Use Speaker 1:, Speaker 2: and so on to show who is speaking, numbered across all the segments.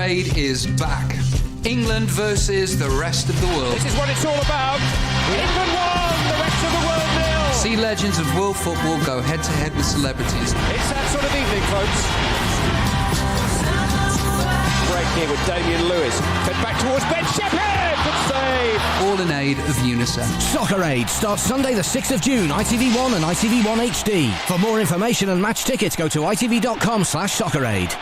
Speaker 1: Aid is back. England versus the rest of the world.
Speaker 2: This is what it's all about. England won, the rest of the world nil.
Speaker 1: See legends of world football go head-to-head with celebrities.
Speaker 2: It's that sort of evening, folks. Break here with Damian Lewis. Fed back towards Ben Shepherd. Good save.
Speaker 1: All in aid of UNICEF.
Speaker 3: Soccer Aid starts Sunday the 6th of June, ITV1 and ITV1 HD. For more information and match tickets, go to itv.com/socceraid.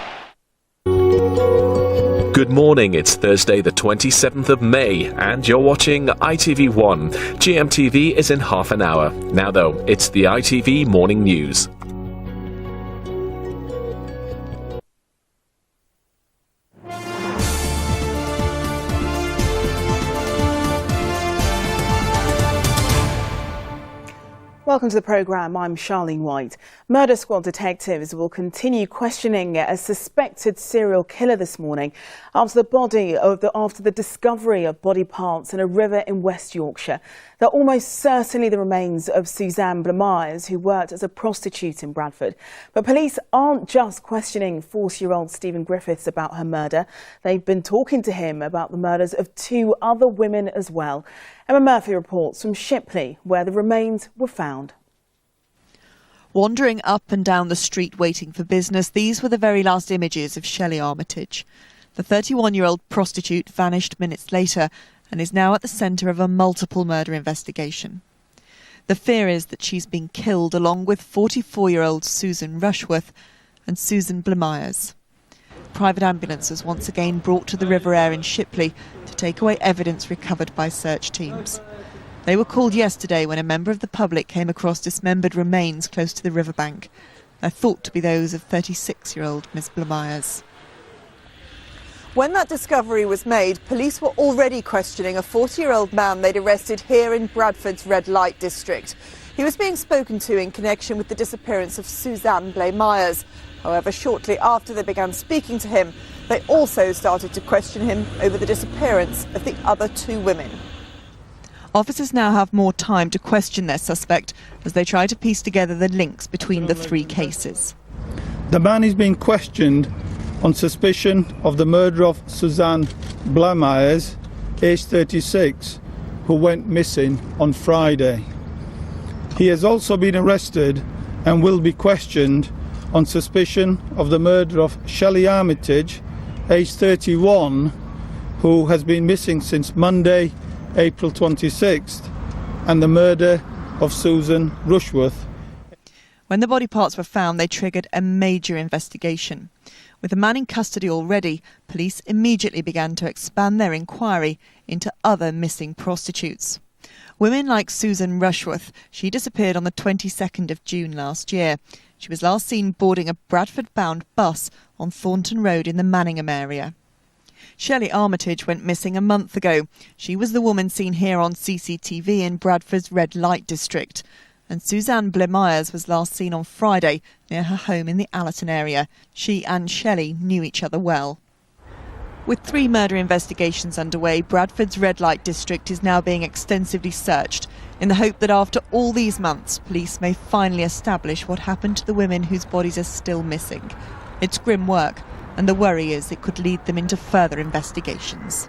Speaker 4: Good morning, it's Thursday the 27th of May and you're watching ITV1. GMTV is in half an hour. Now though, it's the ITV Morning News.
Speaker 5: Welcome to the programme. I'm Charlene White. Murder Squad detectives will continue questioning a suspected serial killer this morning after the discovery of body parts in a river in West Yorkshire. They're almost certainly the remains of Suzanne Blamires, who worked as a prostitute in Bradford. But police aren't just questioning 40-year-old Stephen Griffiths about her murder. They've been talking to him about the murders of 2 other women as well. Emma Murphy reports from Shipley, where the remains were found.
Speaker 6: Wandering up and down the street waiting for business, these were the very last images of Shelley Armitage. The 31-year-old prostitute vanished minutes later and is now at the centre of a multiple murder investigation. The fear is that she's been killed along with 44-year-old Susan Rushworth and Susan Blamires. Private ambulance was once again brought to the River Aire in Shipley to take away evidence recovered by search teams. They were called yesterday when a member of the public came across dismembered remains close to the riverbank. They're thought to be those of 36-year-old Miss Blamires.
Speaker 7: When that discovery was made, police were already questioning a 40-year-old man they'd arrested here in Bradford's red light district. He was being spoken to in connection with the disappearance of Suzanne Blamires. However, shortly after they began speaking to him, they also started to question him over the disappearance of the other 2 women.
Speaker 6: Officers now have more time to question their suspect as they try to piece together the links between the 3 cases.
Speaker 8: The man is being questioned on suspicion of the murder of Suzanne Blamires, aged 36, who went missing on Friday. He has also been arrested and will be questioned on suspicion of the murder of Shelley Armitage, aged 31, who has been missing since Monday, April 26th, and the murder of Susan Rushworth.
Speaker 6: When the body parts were found, they triggered a major investigation. With the man in custody already, police immediately began to expand their inquiry into other missing prostitutes. Women like Susan Rushworth, she disappeared on the 22nd of June last year. She was last seen boarding a Bradford-bound bus on Thornton Road in the Manningham area. Shelley Armitage went missing a month ago. She was the woman seen here on CCTV in Bradford's red light district. And Suzanne Blamires was last seen on Friday near her home in the Allerton area. She and Shelley knew each other well. With 3 murder investigations underway, Bradford's red light district is now being extensively searched in the hope that after all these months, police may finally establish what happened to the women whose bodies are still missing. It's grim work, and the worry is it could lead them into further investigations.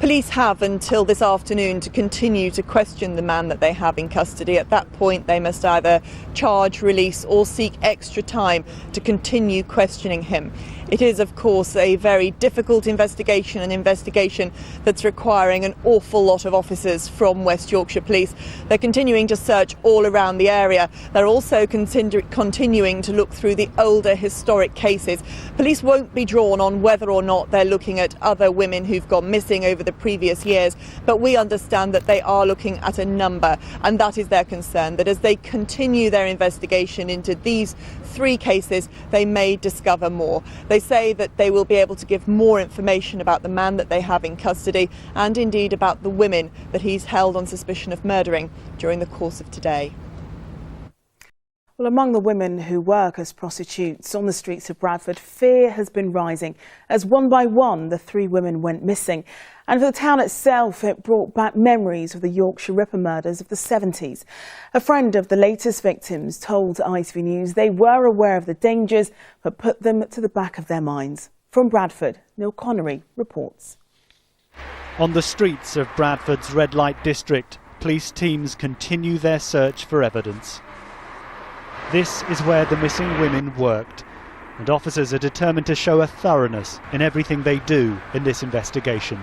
Speaker 7: Police have until this afternoon to continue to question the man that they have in custody. At that point, they must either charge, release or seek extra time to continue questioning him. It is, of course, a very difficult investigation, an investigation that's requiring an awful lot of officers from West Yorkshire Police. They're continuing to search all around the area. They're also continuing to look through the older historic cases. Police won't be drawn on whether or not they're looking at other women who've gone missing over the previous years, but we understand that they are looking at a number, and that is their concern, that as they continue their investigation into these 3 cases, they may discover more. They say that they will be able to give more information about the man that they have in custody and indeed about the women that he's held on suspicion of murdering during the course of today.
Speaker 5: Well, among the women who work as prostitutes on the streets of Bradford, fear has been rising as one by one the 3 women went missing. And for the town itself, it brought back memories of the Yorkshire Ripper murders of the 70s. A friend of the latest victims told ITV News they were aware of the dangers but put them to the back of their minds. From Bradford, Neil Connery reports.
Speaker 9: On the streets of Bradford's red light district, police teams continue their search for evidence. This is where the missing women worked, and officers are determined to show a thoroughness in everything they do in this investigation.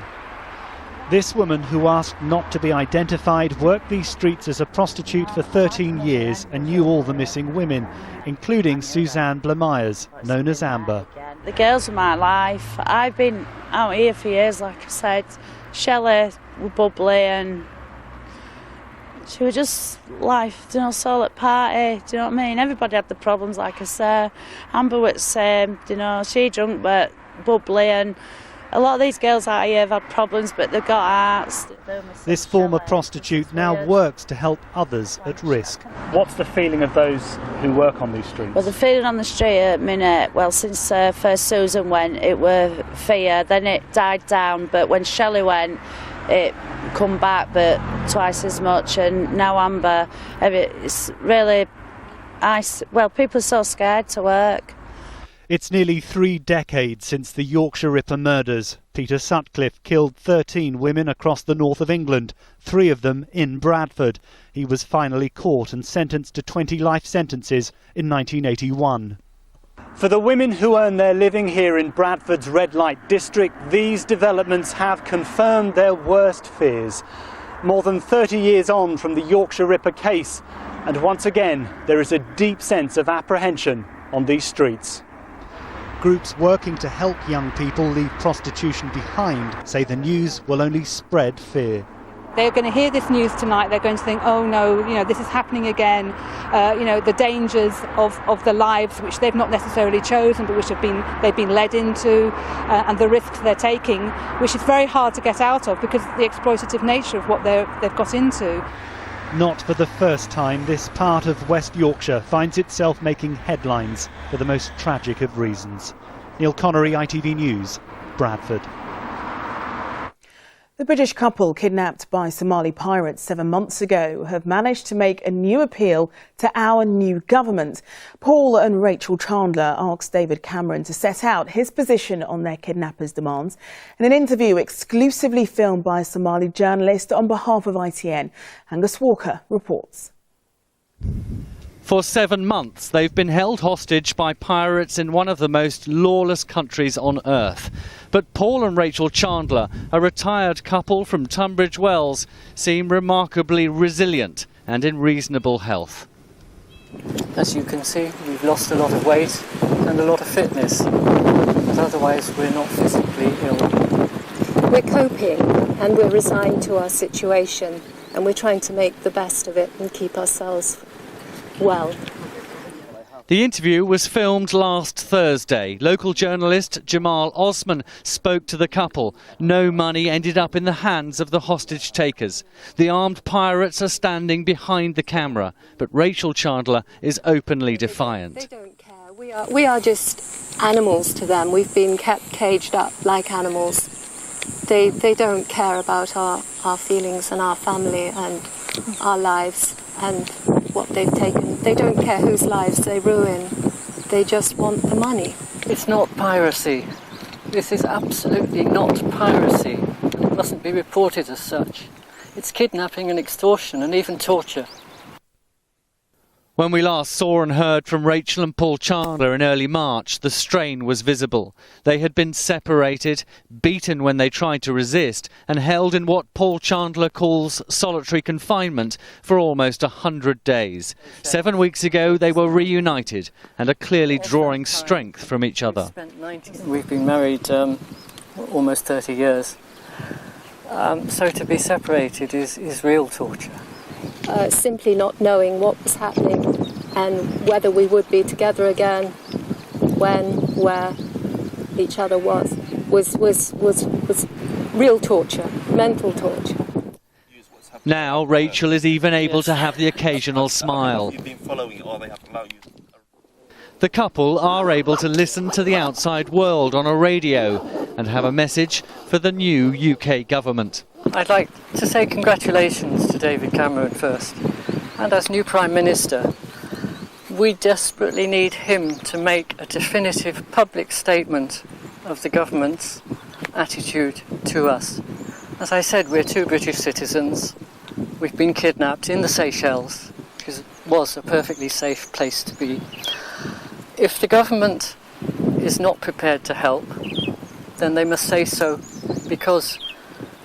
Speaker 9: This woman, who asked not to be identified, worked these streets as a prostitute for 13 years and knew all the missing women, including Suzanne Blamires, known as Amber.
Speaker 10: The girls are my life. I've been out here for years, like I said. Shelley was bubbly and she was just life, soul at party, do you know what I mean? Everybody had the problems, like I said. Amber was the same, she drunk but bubbly, and a lot of these girls out here have had problems, but they've got hearts.
Speaker 9: This former prostitute now works to help others at risk. What's the feeling of those who work on these streets?
Speaker 10: Well, the feeling on the street at the minute, since first Susan went, it were fear, then it died down, but when Shelley went, it come back, but twice as much, and now Amber, it's really, people are so scared to work.
Speaker 9: It's nearly 3 decades since the Yorkshire Ripper murders. Peter Sutcliffe killed 13 women across the north of England, 3 of them in Bradford. He was finally caught and sentenced to 20 life sentences in 1981. For the women who earn their living here in Bradford's red light district, these developments have confirmed their worst fears. More than 30 years on from the Yorkshire Ripper case, and once again there is a deep sense of apprehension on these streets. Groups working to help young people leave prostitution behind say the news will only spread fear.
Speaker 11: They're going to hear this news tonight, they're going to think, oh no, this is happening again, the dangers of the lives which they've not necessarily chosen but which they've been led into, and the risks they're taking, which is very hard to get out of because of the exploitative nature of what they've got into.
Speaker 9: Not for the first time, this part of West Yorkshire finds itself making headlines for the most tragic of reasons. Neil Connery, ITV News, Bradford.
Speaker 5: The British couple kidnapped by Somali pirates 7 months ago have managed to make a new appeal to our new government. Paul and Rachel Chandler asked David Cameron to set out his position on their kidnappers' demands in an interview exclusively filmed by a Somali journalist on behalf of ITN. Angus Walker reports.
Speaker 12: For 7 months, they've been held hostage by pirates in one of the most lawless countries on earth. But Paul and Rachel Chandler, a retired couple from Tunbridge Wells, seem remarkably resilient and in reasonable health.
Speaker 13: As you can see, we've lost a lot of weight and a lot of fitness, but otherwise we're not physically ill.
Speaker 14: We're coping and we're resigned to our situation, and we're trying to make the best of it and keep ourselves well.
Speaker 12: The interview was filmed last Thursday. Local journalist Jamal Osman spoke to the couple. No money ended up in the hands of the hostage takers. The armed pirates are standing behind the camera, but Rachel Chandler is openly defiant.
Speaker 14: They don't care. We are just animals to them. We've been kept caged up like animals. They don't care about our feelings and our family and our lives and what they've taken. They don't care whose lives they ruin. They just want the money.
Speaker 13: It's not piracy. This is absolutely not piracy. It mustn't be reported as such. It's kidnapping and extortion and even torture.
Speaker 12: When we last saw and heard from Rachel and Paul Chandler in early March, the strain was visible. They had been separated, beaten when they tried to resist, and held in what Paul Chandler calls solitary confinement for almost 100 days. 7 weeks ago, they were reunited and are clearly drawing strength from each other.
Speaker 13: We've been married almost 30 years. So to be separated is real torture.
Speaker 14: Simply not knowing what was happening and whether we would be together again, when, where each other was real torture, mental torture.
Speaker 12: Now Rachel is even able to have the occasional smile. The couple are able to listen to the outside world on a radio and have a message for the new UK government.
Speaker 13: I'd like to say congratulations to David Cameron first. And as new Prime Minister, we desperately need him to make a definitive public statement of the government's attitude to us. As I said, we're two British citizens. We've been kidnapped in the Seychelles, because it was a perfectly safe place to be. If the government is not prepared to help, then they must say so, because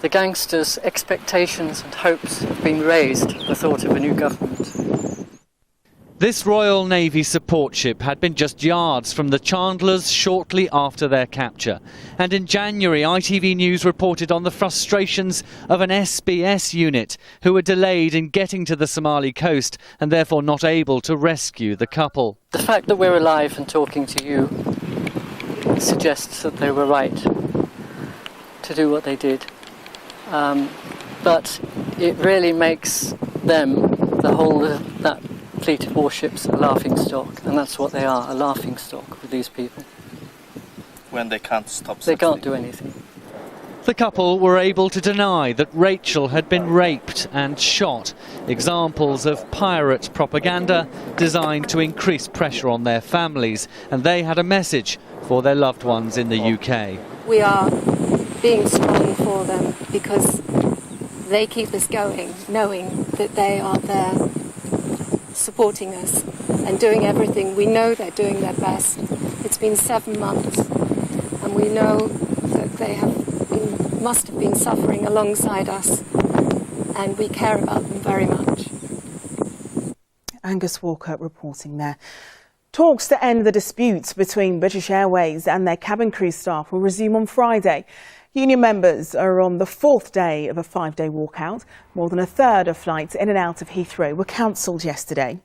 Speaker 13: the gangsters' expectations and hopes have been raised at the thought of a new government.
Speaker 12: This Royal Navy support ship had been just yards from the Chandlers shortly after their capture. And in January, ITV News reported on the frustrations of an SBS unit who were delayed in getting to the Somali coast and therefore not able to rescue the couple.
Speaker 13: The fact that we're alive and talking to you suggests that they were right to do what they did. But it really makes them, the whole of that fleet of warships, a laughingstock, and that's what they are, a laughingstock with these people.
Speaker 15: When they can't stop
Speaker 13: They can't do anything.
Speaker 12: The couple were able to deny that Rachel had been raped and shot, examples of pirate propaganda designed to increase pressure on their families, and they had a message for their loved ones in the UK.
Speaker 14: We are being strong for them because they keep us going, knowing that they are there supporting us and doing everything. We know they're doing their best. It's been 7 months and we know that they must have been suffering alongside us, and we care about them very much.
Speaker 5: Angus Walker reporting there. Talks to end the disputes between British Airways and their cabin crew staff will resume on Friday. Union members are on the 4th day of a 5-day walkout. More than a third of flights in and out of Heathrow were cancelled yesterday.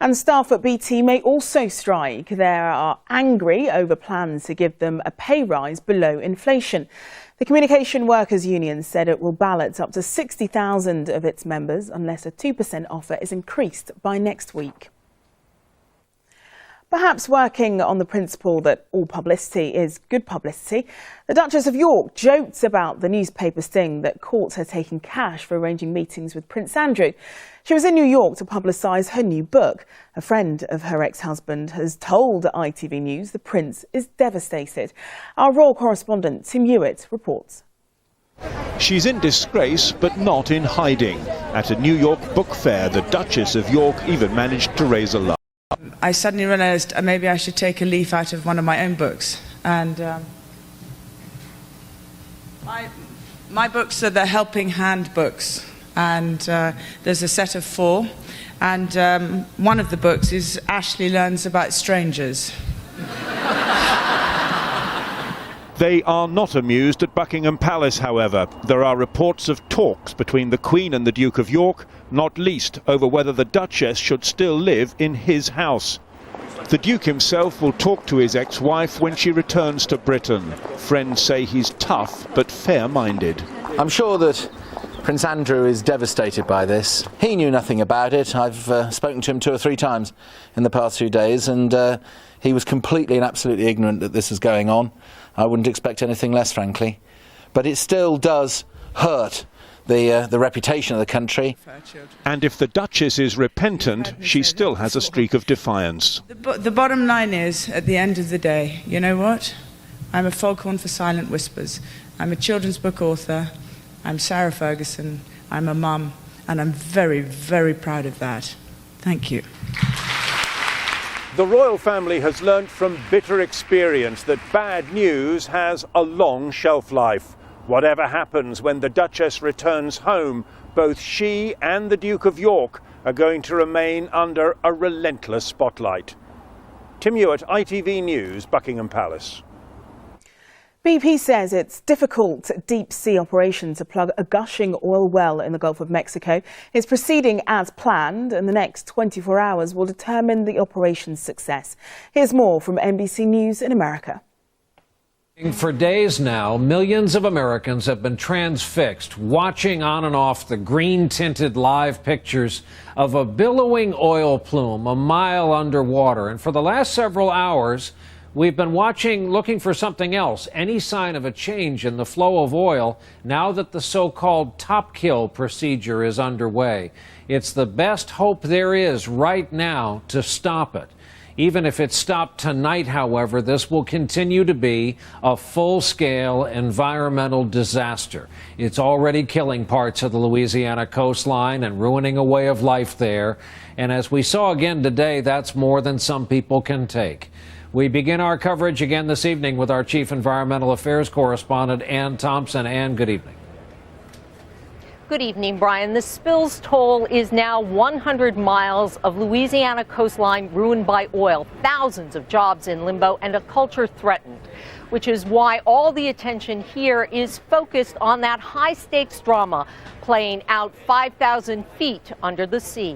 Speaker 5: And staff at BT may also strike. They are angry over plans to give them a pay rise below inflation. The Communication Workers Union said it will ballot up to 60,000 of its members unless a 2% offer is increased by next week. Perhaps working on the principle that all publicity is good publicity, the Duchess of York joked about the newspaper sting that caught her taking cash for arranging meetings with Prince Andrew. She was in New York to publicise her new book. A friend of her ex-husband has told ITV News the Prince is devastated. Our royal correspondent Tim Hewitt reports.
Speaker 16: She's in disgrace, but not in hiding. At a New York book fair, the Duchess of York even managed to raise a laugh.
Speaker 17: I suddenly realised maybe I should take a leaf out of one of my own books. And my books are the Helping Hand books. And there's a set of 4. And one of the books is Ashley Learns About Strangers.
Speaker 16: They are not amused at Buckingham Palace, however. There are reports of talks between the Queen and the Duke of York, not least over whether the Duchess should still live in his house. The Duke himself will talk to his ex-wife when she returns to Britain. Friends say he's tough but fair-minded.
Speaker 18: I'm sure that Prince Andrew is devastated by this. He knew nothing about it. I've spoken to him 2 or 3 times in the past few days, and he was completely and absolutely ignorant that this is going on. I wouldn't expect anything less, frankly. But it still does hurt the reputation of the country.
Speaker 16: And if the Duchess is repentant, she still has a streak of defiance.
Speaker 17: The bottom line is, at the end of the day, you know what? I'm a foghorn for silent whispers. I'm a children's book author. I'm Sarah Ferguson. I'm a mum. And I'm very, very proud of that. Thank you.
Speaker 16: The royal family has learnt from bitter experience that bad news has a long shelf life. Whatever happens when the Duchess returns home, both she and the Duke of York are going to remain under a relentless spotlight. Tim Hewitt, ITV News, Buckingham Palace.
Speaker 5: BP says its difficult deep-sea operation to plug a gushing oil well in the Gulf of Mexico is proceeding as planned, and the next 24 hours will determine the operation's success. Here's more from NBC News in America.
Speaker 19: For days now, millions of Americans have been transfixed, watching on and off the green-tinted live pictures of a billowing oil plume a mile underwater. And for the last several hours, we've been watching, looking for something else, any sign of a change in the flow of oil now that the so-called top kill procedure is underway. It's the best hope there is right now to stop it. Even if it's stopped tonight, however, this will continue to be a full-scale environmental disaster. It's already killing parts of the Louisiana coastline and ruining a way of life there. And as we saw again today, that's more than some people can take. We begin our coverage again this evening with our Chief Environmental Affairs correspondent, Ann Thompson. Ann, good evening.
Speaker 20: Good evening, Brian. The spill's toll is now 100 miles of Louisiana coastline ruined by oil, thousands of jobs in limbo, and a culture threatened, which is why all the attention here is focused on that high-stakes drama playing out 5,000 feet under the sea.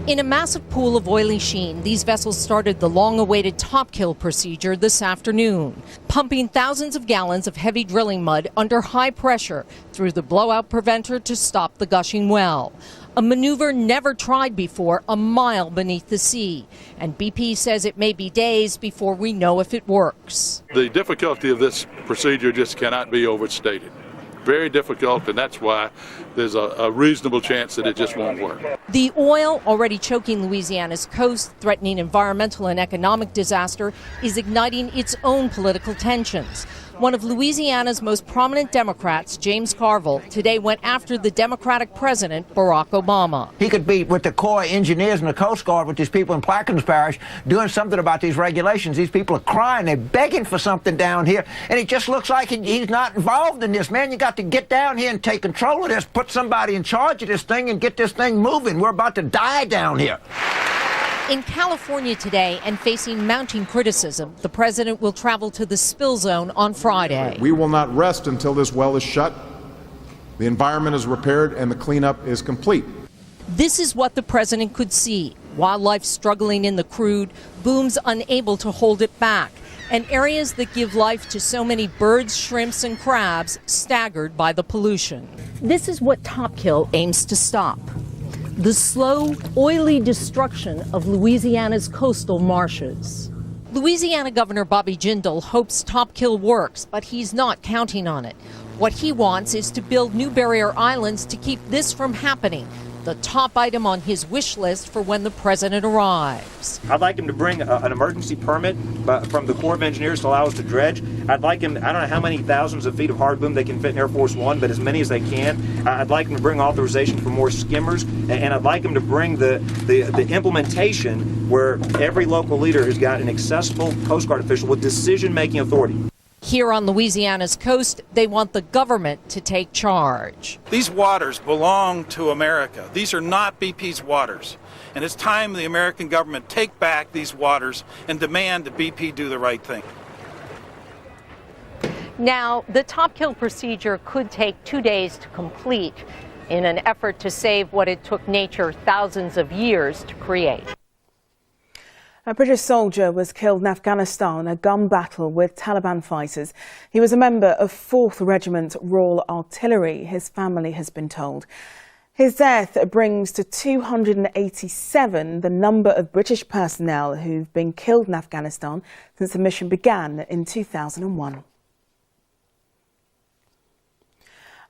Speaker 20: In a massive pool of oily sheen, these vessels started the long-awaited top kill procedure this afternoon, pumping thousands of gallons of heavy drilling mud under high pressure through the blowout preventer to stop the gushing well. A maneuver never tried before, a mile beneath the sea. And BP says it may be days before we know if it works.
Speaker 21: The difficulty of this procedure just cannot be overstated. Very difficult, and that's why there's a reasonable chance that it just won't work.
Speaker 20: The oil, already choking Louisiana's coast, threatening environmental and economic disaster, is igniting its own political tensions. One of Louisiana's most prominent Democrats, James Carville, today went after the Democratic president, Barack Obama.
Speaker 22: He could be with the Corps engineers and the Coast Guard with these people in Plaquemines Parish doing something about these regulations. These people are crying. They're begging for something down here, and it just looks like he's not involved in this. Man, you got to get down here and take control of this, put somebody in charge of this thing, and get this thing moving. We're about to die down here.
Speaker 20: In California today, and facing mounting criticism, the president will travel to the spill zone on Friday.
Speaker 23: We will not rest until this well is shut, the environment is repaired, and the cleanup is complete.
Speaker 20: This is what the president could see. Wildlife struggling in the crude, booms unable to hold it back, and areas that give life to so many birds, shrimps, and crabs staggered by the pollution. This is what Top Kill aims to stop. The slow, oily destruction of Louisiana's coastal marshes. Louisiana Governor Bobby Jindal hopes Top Kill works, but he's not counting on it. What he wants is to build new barrier islands to keep this from happening, the top item on his wish list for when the president arrives.
Speaker 24: I'd like him to bring an emergency permit from the Corps of Engineers to allow us to dredge. I'd like him, I don't know how many thousands of feet of hard boom they can fit in Air Force One, but as many as they can. I'd like him to bring authorization for more skimmers, and I'd like him to bring the implementation where every local leader has got an accessible Coast Guard official with decision-making authority.
Speaker 20: Here on Louisiana's coast, they want the government to take charge.
Speaker 25: These waters belong to America. These are not BP's waters. And it's time the American government take back these waters and demand that BP do the right thing.
Speaker 20: Now, the Top Kill procedure could take 2 days to complete in an effort to save what it took nature thousands of years to create.
Speaker 5: A British soldier was killed in Afghanistan in a gun battle with Taliban fighters. He was a member of 4th Regiment Royal Artillery, his family has been told. His death brings to 287 the number of British personnel who've been killed in Afghanistan since the mission began in 2001.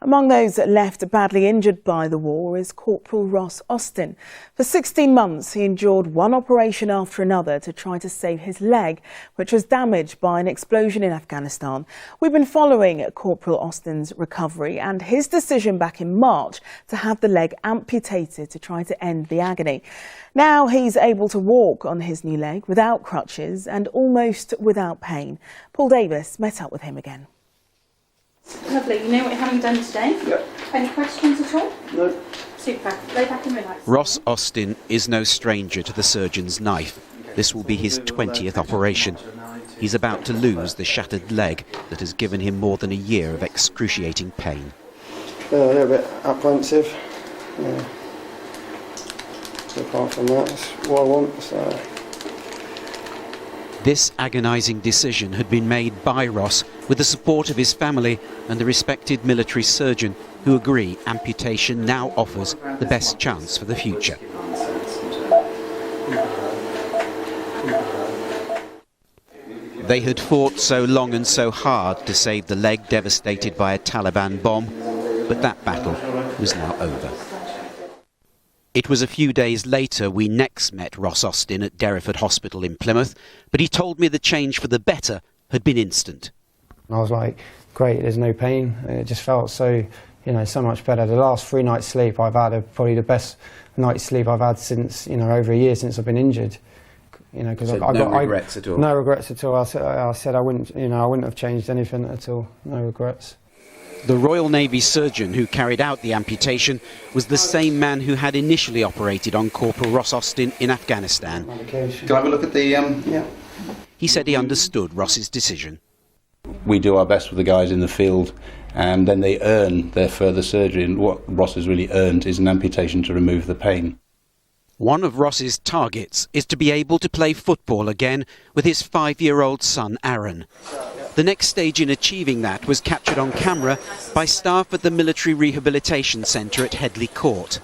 Speaker 5: Among those left badly injured by the war is Corporal Ross Austin. For 16 months, he endured one operation after another to try to save his leg, which was damaged by an explosion in Afghanistan. We've been following Corporal Austin's recovery and his decision back in March to have the leg amputated to try to end the agony. Now he's able to walk on his new leg without crutches and almost without pain. Paul Davis met up with him again.
Speaker 26: Lovely. You know what you're having done today? Yep. Any questions at all? No. Super. Lay back and relax.
Speaker 27: Ross Austin is no stranger to the surgeon's knife. This will be his 20th operation. He's about to lose the shattered leg that has given him more than a year of excruciating pain.
Speaker 28: A little bit apprehensive. Yeah. So apart from that, that's what I want. So.
Speaker 27: This agonising decision had been made by Ross with the support of his family and the respected military surgeon who agree amputation now offers the best chance for the future. They had fought so long and so hard to save the leg devastated by a Taliban bomb, but that battle was now over. It was a few days later we next met Ross Austin at Derriford Hospital in Plymouth, but he told me the change for the better had been instant.
Speaker 28: I was like, great, there's no pain. It just felt so, so much better. The last 3 nights sleep I've had probably the best night's sleep I've had since, over a year since I've been injured. Because
Speaker 1: so no regrets at all?
Speaker 28: No regrets at all. I said I wouldn't have changed anything at all. No regrets.
Speaker 27: The Royal Navy surgeon who carried out the amputation was the same man who had initially operated on Corporal Ross Austin in Afghanistan.
Speaker 1: Can I have a look at the...
Speaker 28: Yeah.
Speaker 27: He said he understood Ross's decision.
Speaker 1: We do our best with the guys in the field, and then they earn their further surgery, and what Ross has really earned is an amputation to remove the pain.
Speaker 27: One of Ross's targets is to be able to play football again with his 5-year-old son Aaron. The next stage in achieving that was captured on camera by staff at the Military Rehabilitation Centre at Headley Court.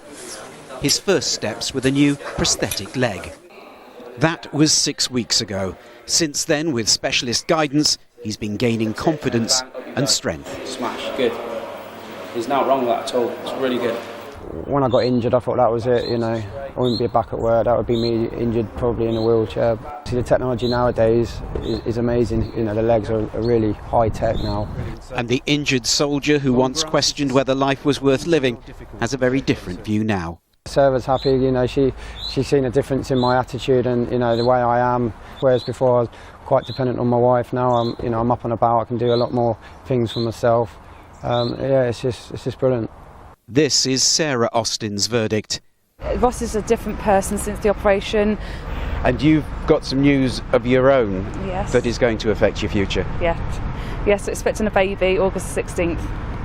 Speaker 27: His first steps with a new prosthetic leg. That was 6 weeks ago. Since then, with specialist guidance, he's been gaining confidence and strength.
Speaker 2: Smash, good. He's not wrong with that at all. It's really good.
Speaker 28: When I got injured, I thought that was it, I wouldn't be back at work. That would be me injured probably in a wheelchair. See, the technology nowadays is amazing. The legs are really high tech now.
Speaker 27: And the injured soldier who once questioned whether life was worth living has a very different view now.
Speaker 28: Sarah's happy, she's seen a difference in my attitude and, the way I am. Whereas before I was quite dependent on my wife. Now I'm up and about, I can do a lot more things for myself. It's just brilliant.
Speaker 27: This is Sarah Austin's verdict.
Speaker 11: Ross is a different person since the operation.
Speaker 27: And you've got some news of your own
Speaker 11: Yes.
Speaker 27: that is going to affect your future.
Speaker 11: Yeah. Yes, expecting a baby August 16th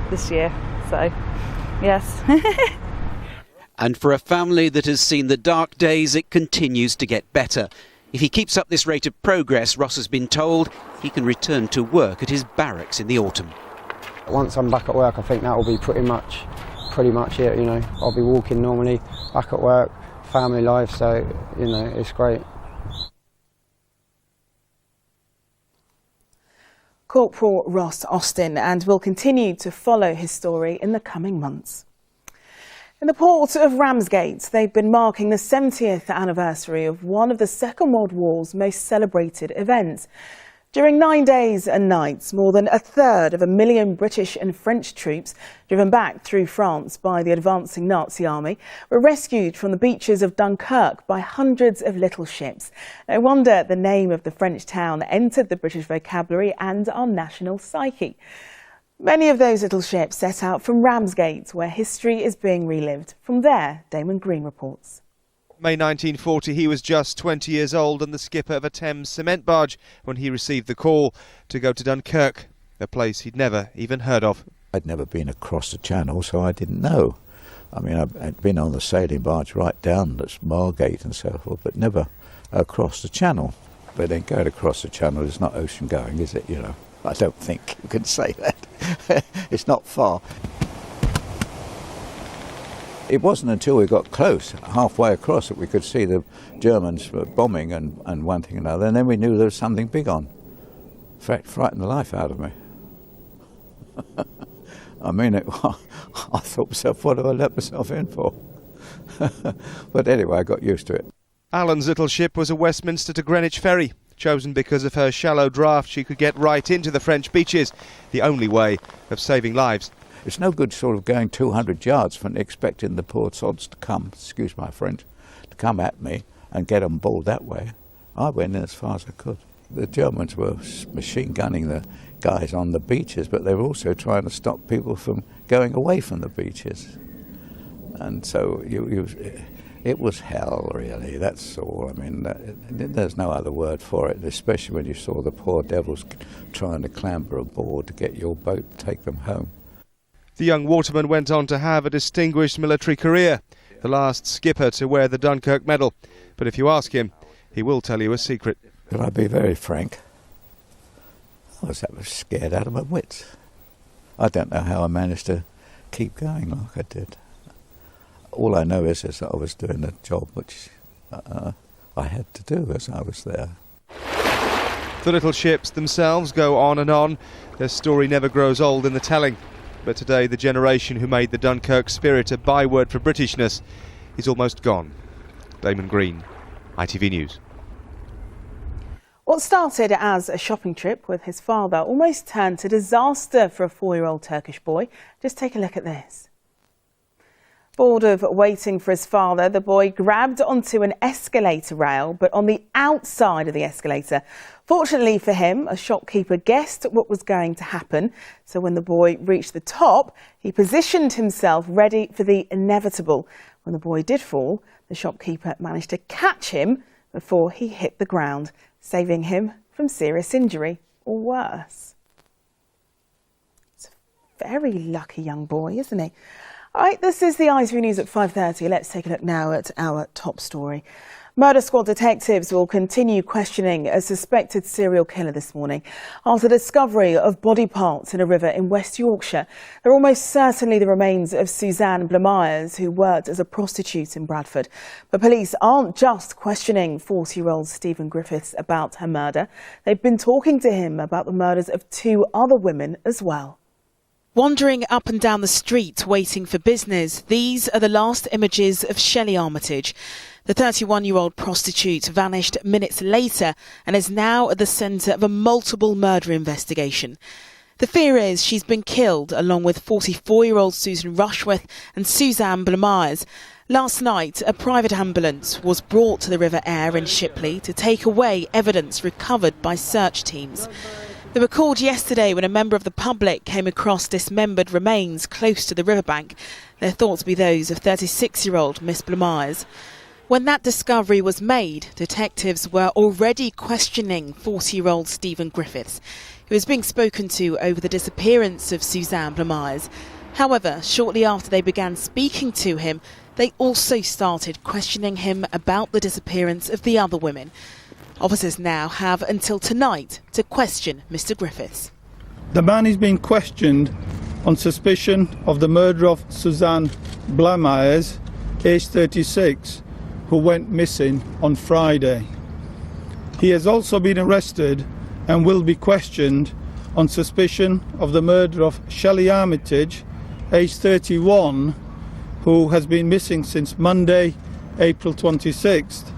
Speaker 11: this year. So, yes.
Speaker 27: And for a family that has seen the dark days, it continues to get better. If he keeps up this rate of progress, Ross has been told he can return to work at his barracks in the autumn.
Speaker 28: Once I'm back at work, I think that will be pretty much it, I'll be walking normally, back at work, family life, so, it's great.
Speaker 5: Corporal Ross Austin, and we'll continue to follow his story in the coming months. In the port of Ramsgate, they've been marking the 70th anniversary of one of the Second World War's most celebrated events. During 9 days and nights, more than 1/3 of 1 million British and French troops, driven back through France by the advancing Nazi army, were rescued from the beaches of Dunkirk by hundreds of little ships. No wonder the name of the French town entered the British vocabulary and our national psyche. Many of those little ships set out from Ramsgate, where history is being relived. From there, Damon Green reports.
Speaker 3: May 1940, he was just 20 years old and the skipper of a Thames cement barge when he received the call to go to Dunkirk, a place he'd never even heard of.
Speaker 4: I'd never been across the channel, so I didn't know. I'd been on the sailing barge right down at Margate and so forth, but never across the channel. But then going across the channel is not ocean going, is it? I don't think you can say that. It's not far. It wasn't until we got close, halfway across, that we could see the Germans bombing and one thing and another, and then we knew there was something big on. In fact, frightened the life out of me. I thought to myself, what have I let myself in for? But anyway, I got used to it.
Speaker 3: Alan's little ship was a Westminster to Greenwich ferry. Chosen because of her shallow draft, she could get right into the French beaches, the only way of saving lives.
Speaker 4: It's no good sort of going 200 yards and expecting the poor sods to come, excuse my French, to come at me and get on board that way. I went in as far as I could. The Germans were machine gunning the guys on the beaches, but they were also trying to stop people from going away from the beaches. And so it was hell, really, that's all. There's no other word for it, especially when you saw the poor devils trying to clamber aboard to get your boat to take them home.
Speaker 3: The young waterman went on to have a distinguished military career, the last skipper to wear the Dunkirk medal. But if you ask him, he will tell you a secret.
Speaker 4: Will I be very frank? I was scared out of my wits. I don't know how I managed to keep going like I did. All I know is that I was doing a job which I had to do as I was there.
Speaker 3: The little ships themselves go on and on. Their story never grows old in the telling. But today, the generation who made the Dunkirk spirit a byword for Britishness is almost gone. Damon Green, ITV News.
Speaker 5: What started as a shopping trip with his father almost turned to disaster for a 4-year-old Turkish boy. Just take a look at this. Bored of waiting for his father, the boy grabbed onto an escalator rail, but on the outside of the escalator. Fortunately for him, a shopkeeper guessed what was going to happen. So when the boy reached the top, he positioned himself ready for the inevitable. When the boy did fall, the shopkeeper managed to catch him before he hit the ground, saving him from serious injury or worse. It's a very lucky young boy, isn't he? All right, this is the ITV News at 5:30. Let's take a look now at our top story. Murder Squad detectives will continue questioning a suspected serial killer this morning after the discovery of body parts in a river in West Yorkshire. They're almost certainly the remains of Suzanne Blamires, who worked as a prostitute in Bradford. But police aren't just questioning 40-year-old Stephen Griffiths about her murder. They've been talking to him about the murders of 2 other women as well.
Speaker 6: Wandering up and down the street waiting for business, these are the last images of Shelley Armitage. The 31-year-old prostitute vanished minutes later and is now at the centre of a multiple murder investigation. The fear is she's been killed along with 44-year-old Susan Rushworth and Suzanne Blamires. Last night, a private ambulance was brought to the River Aire in Shipley to take away evidence recovered by search teams. They were called yesterday when a member of the public came across dismembered remains close to the riverbank. They're thought to be those of 36-year-old Miss Blamires. When that discovery was made, detectives were already questioning 40-year-old Stephen Griffiths, who was being spoken to over the disappearance of Suzanne Blamires. However, shortly after they began speaking to him, they also started questioning him about the disappearance of the other women. Officers now have until tonight to question Mr. Griffiths.
Speaker 7: The man is being questioned on suspicion of the murder of Suzanne Blamires, aged 36, who went missing on Friday. He has also been arrested and will be questioned on suspicion of the murder of Shelley Armitage, aged 31, who has been missing since Monday, April 26th,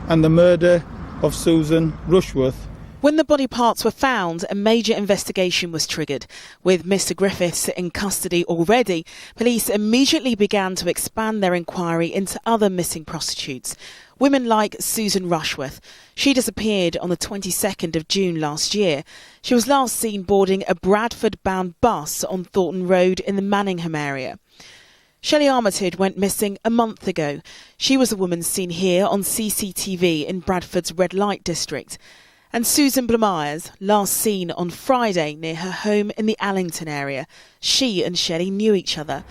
Speaker 7: and the murder of Susan Rushworth.
Speaker 6: When the body parts were found, a major investigation was triggered. With Mr. Griffiths in custody already, police immediately began to expand their inquiry into other missing prostitutes. Women like Susan Rushworth. She disappeared on the 22nd of June last year. She was last seen boarding a Bradford-bound bus on Thornton Road in the Manningham area. Shelley Armitage went missing a month ago. She was a woman seen here on CCTV in Bradford's red light district. And Susan Blamires, last seen on Friday near her home in the Allington area. She and Shelley knew each other.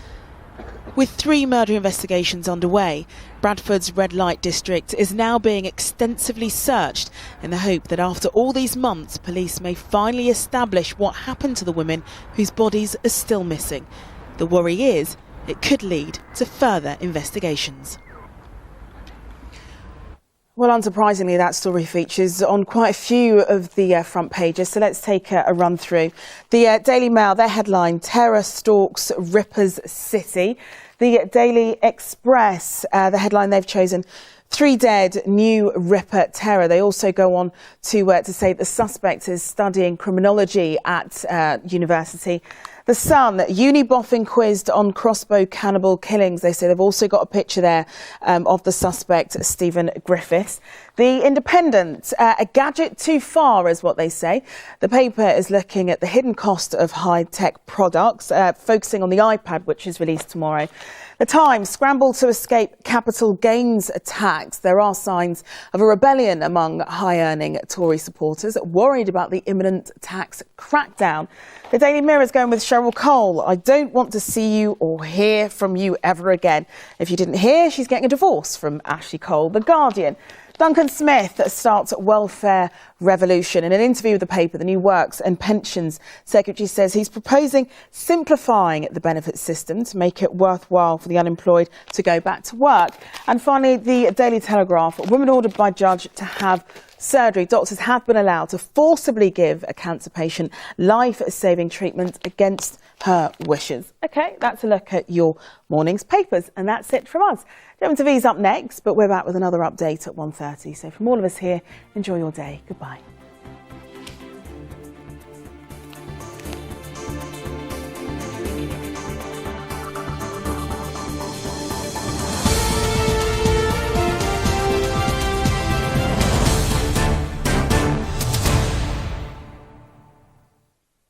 Speaker 6: With 3 murder investigations underway, Bradford's red light district is now being extensively searched in the hope that after all these months, police may finally establish what happened to the women whose bodies are still missing. The worry is it could lead to further investigations.
Speaker 5: Well, unsurprisingly, that story features on quite a few of the front pages, so let's take a run through. The Daily Mail, their headline, Terror Stalks Ripper's City. The Daily Express, the headline they've chosen, 3 dead, new Ripper terror. They also go on to say the suspect is studying criminology at university. The Sun, uni-boffin quizzed on crossbow cannibal killings. They say they've also got a picture there of the suspect, Stephen Griffiths. The Independent, a gadget too far is what they say. The paper is looking at the hidden cost of high-tech products, focusing on the iPad, which is released tomorrow. The Times, scramble to escape capital gains attacks. There are signs of a rebellion among high-earning Tory supporters worried about the imminent tax crackdown. The Daily Mirror is going with Cheryl Cole. I don't want to see you or hear from you ever again. If you didn't hear, she's getting a divorce from Ashley Cole. The Guardian. Duncan Smith starts welfare revolution. In an interview with the paper, the new Works and Pensions Secretary says he's proposing simplifying the benefit system to make it worthwhile for the unemployed to go back to work. And finally, the Daily Telegraph, woman ordered by judge to have surgery. Doctors have been allowed to forcibly give a cancer patient life-saving treatment against her wishes. OK, that's a look at your morning's papers. And that's it from us. German TV's up next, but we're back with another update at 1:30. So from all of us here, enjoy your day. Goodbye.